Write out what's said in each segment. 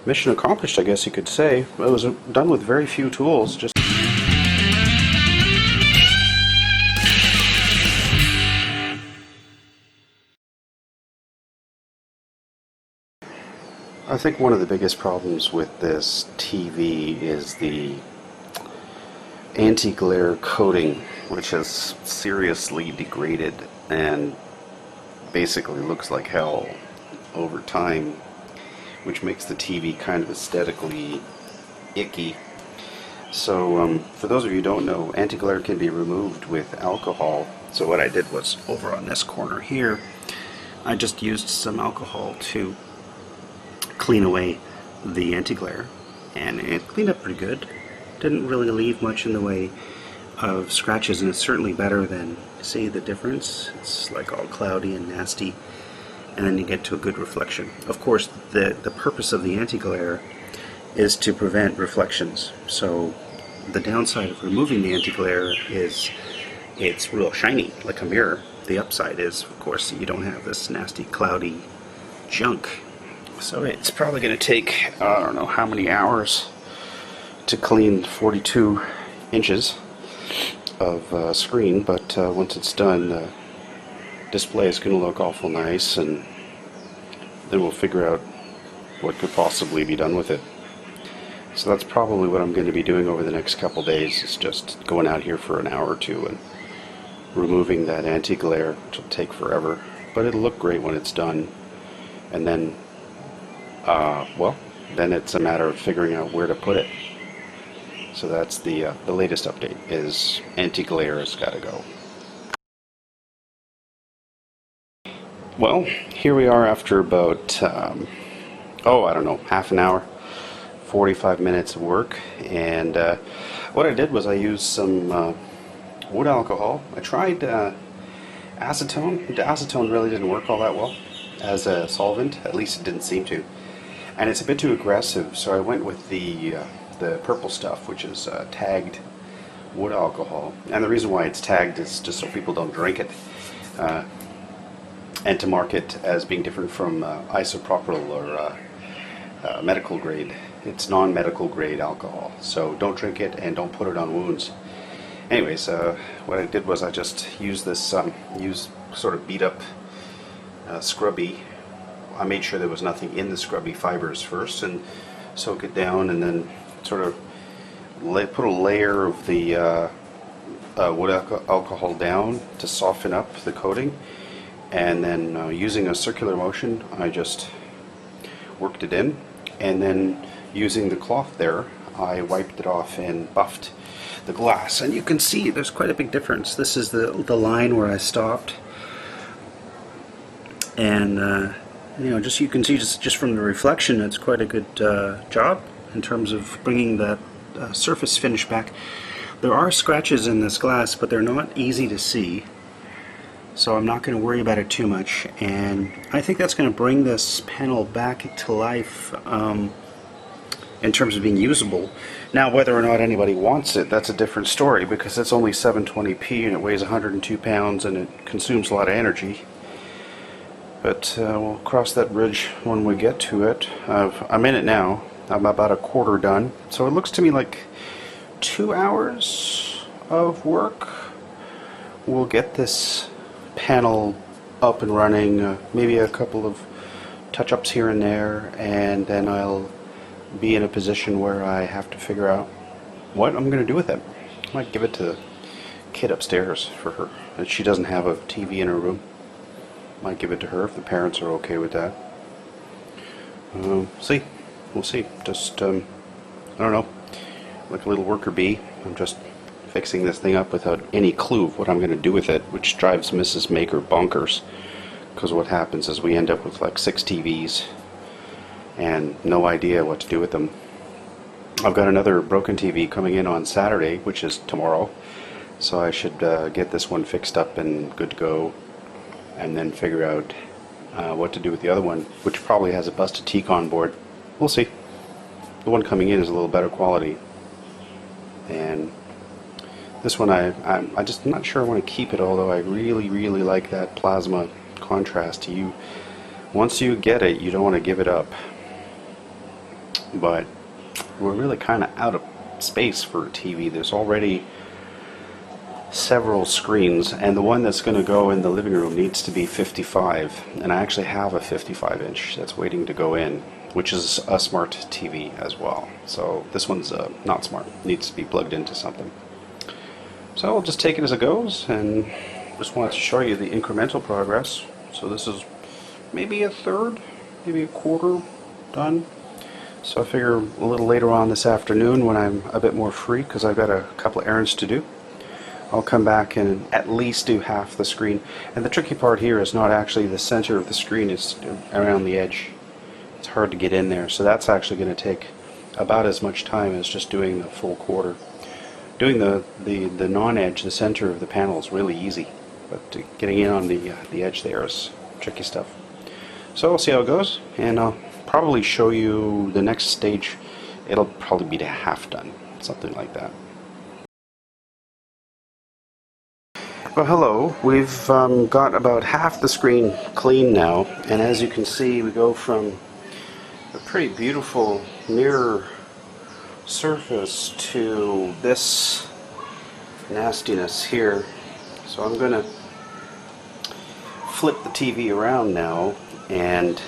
mission accomplished, I guess you could say. It was done with very few tools. Just I think one of the biggest problems with this TV is the anti-glare coating, which has seriously degraded and basically looks like hell over time, which makes the TV kind of aesthetically icky. So for those of you who don't know, anti-glare can be removed with alcohol. So what I did was, over on this corner here, I just used some alcohol to clean away the anti-glare, and it cleaned up pretty good. Didn't really leave much in the way of scratches, and it's certainly better than, see the difference? It's like all cloudy and nasty, and then you get to a good reflection. Of course, the purpose of the anti-glare is to prevent reflections. So the downside of removing the anti-glare is it's real shiny, like a mirror. The upside is, of course, you don't have this nasty, cloudy junk. So it's probably going to take, I don't know how many hours to clean 42 inches of screen, but once it's done, the display is going to look awful nice, and then we'll figure out what could possibly be done with it. So that's probably what I'm going to be doing over the next couple days, is just going out here for an hour or two and removing that anti-glare, which will take forever, but it'll look great when it's done. And then well, then it's a matter of figuring out where to put it. So that's the latest update, is anti-glare has got to go. Well, here we are after about, I don't know, half an hour, 45 minutes of work, and what I did was I used some wood alcohol. I tried acetone. The acetone really didn't work all that well as a solvent, at least it didn't seem to. And it's a bit too aggressive, so I went with the purple stuff, which is tagged wood alcohol. And the reason why it's tagged is just so people don't drink it, and to mark it as being different from isopropyl or medical grade. It's non-medical grade alcohol, so don't drink it and don't put it on wounds. Anyways, what I did was I just used this, sort of beat up scrubby. I made sure there was nothing in the scrubby fibers first, and soak it down, and then sort of put a layer of the wood alcohol down to soften up the coating, and then using a circular motion I just worked it in, and then using the cloth there I wiped it off and buffed the glass, and you can see there's quite a big difference. This is the line where I stopped, and you know, you can see just from the reflection, it's quite a good job in terms of bringing that surface finish back. There are scratches in this glass, but they're not easy to see, so I'm not going to worry about it too much, and I think that's going to bring this panel back to life in terms of being usable. Now, whether or not anybody wants it, that's a different story, because it's only 720p and it weighs 102 pounds and it consumes a lot of energy. But we'll cross that bridge when we get to it. I'm in it now. I'm about a quarter done. So it looks to me like 2 hours of work will get this panel up and running. Maybe a couple of touch-ups here and there, and then I'll be in a position where I have to figure out what I'm going to do with it. I might give it to the kid upstairs for her. She doesn't have a TV in her room. Might give it to her if the parents are okay with that. See, we'll see. Just I don't know, like a little worker bee. I'm just fixing this thing up without any clue of what I'm going to do with it, which drives Mrs. Maker bonkers, because what happens is we end up with like 6 TVs and no idea what to do with them. I've got another broken TV coming in on Saturday, which is tomorrow, so I should get this one fixed up and good to go, and then figure out what to do with the other one, which probably has a busted T-con board. We'll see. The one coming in is a little better quality, and this one I'm just not sure I want to keep it, although I really like that plasma contrast. Once you get it, you don't want to give it up. but we're really kind of out of space for a TV. There's already several screens, and the one that's going to go in the living room needs to be 55, and I actually have a 55-inch that's waiting to go in, which is a smart TV as well. So this one's not smart, needs to be plugged into something. So I'll just take it as it goes, and just wanted to show you the incremental progress. So this is maybe a third, maybe a quarter done. So I figure a little later on this afternoon, when I'm a bit more free, because I've got a couple of errands to do, I'll come back and at least do half the screen. And the tricky part here is not actually the center of the screen, it's around the edge. It's hard to get in there, so that's actually going to take about as much time as just doing the full quarter. Doing the non-edge, the center of the panel, is really easy, but getting in on the edge there is tricky stuff. So we'll see how it goes, and I'll probably show you the next stage. It'll probably be to half done, something like that. Well, hello. We've got about half the screen clean now, and as you can see, we go from a pretty beautiful mirror surface to this nastiness here. So I'm going to flip the TV around now and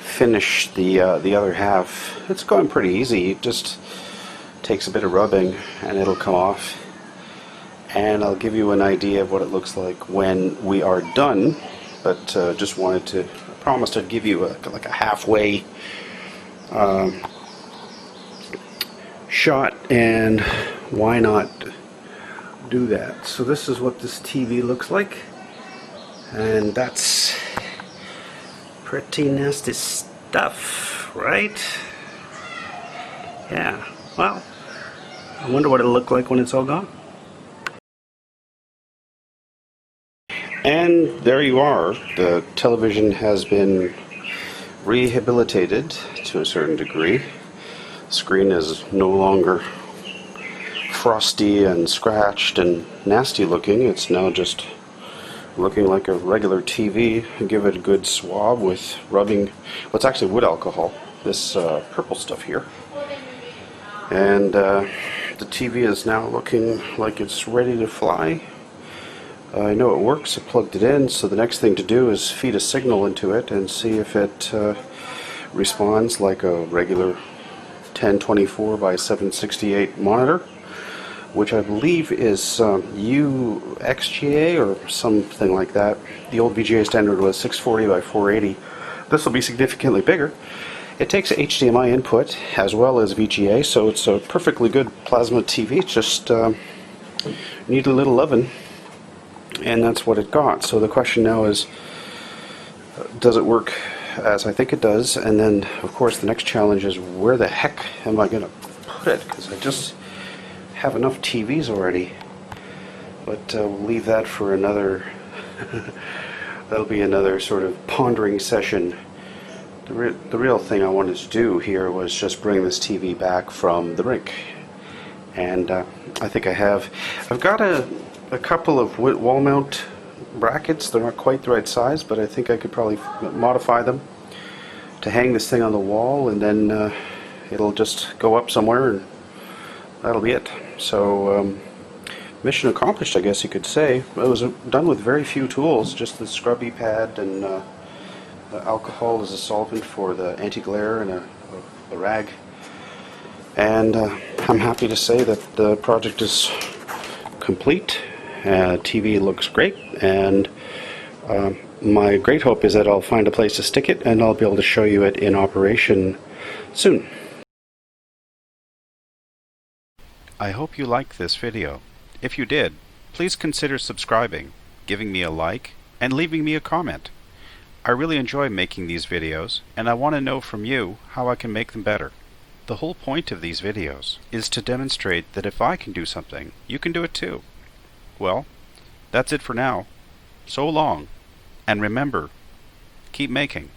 finish the other half. It's going pretty easy. It just takes a bit of rubbing and it'll come off. And I'll give you an idea of what it looks like when we are done, but just wanted to, I promised I'd give you like a halfway shot, and why not do that? So this is what this TV looks like, and that's pretty nasty stuff, right? Yeah, well, I wonder what it'll look like when it's all gone. And there you are. The television has been rehabilitated to a certain degree. The screen is no longer frosty and scratched and nasty looking. It's now just looking like a regular TV. Give it a good swab with rubbing, well, it's actually wood alcohol, this purple stuff here. And the TV is now looking like it's ready to fly. I know it works. I plugged it in, so the next thing to do is feed a signal into it and see if it responds like a regular 1024 by 768 monitor, which I believe is UXGA or something like that. The old VGA standard was 640 by 480. This will be significantly bigger. It takes HDMI input as well as VGA, so it's a perfectly good plasma TV. Just need a little loving. And that's what it got. So the question now is, does it work as I think it does? And then, of course, the next challenge is, where the heck am I going to put it? Because I just have enough TVs already. But we'll leave that for another, that'll be another sort of pondering session. The real thing I wanted to do here was just bring this TV back from the rink. And I think I have. I've got a couple of wall mount brackets. They're not quite the right size, but I think I could probably modify them to hang this thing on the wall, and then it'll just go up somewhere and that'll be it. So mission accomplished, I guess you could say. It was done with very few tools, just the scrubby pad and the alcohol as a solvent for the AntiGlare and a rag. And I'm happy to say that the project is complete. TV looks great, and my great hope is that I'll find a place to stick it and I'll be able to show you it in operation soon. I hope you liked this video. If you did, please consider subscribing, giving me a like, and leaving me a comment. I really enjoy making these videos, and I want to know from you how I can make them better. The whole point of these videos is to demonstrate that if I can do something, you can do it too. Well, that's it for now. So long, and remember, keep making.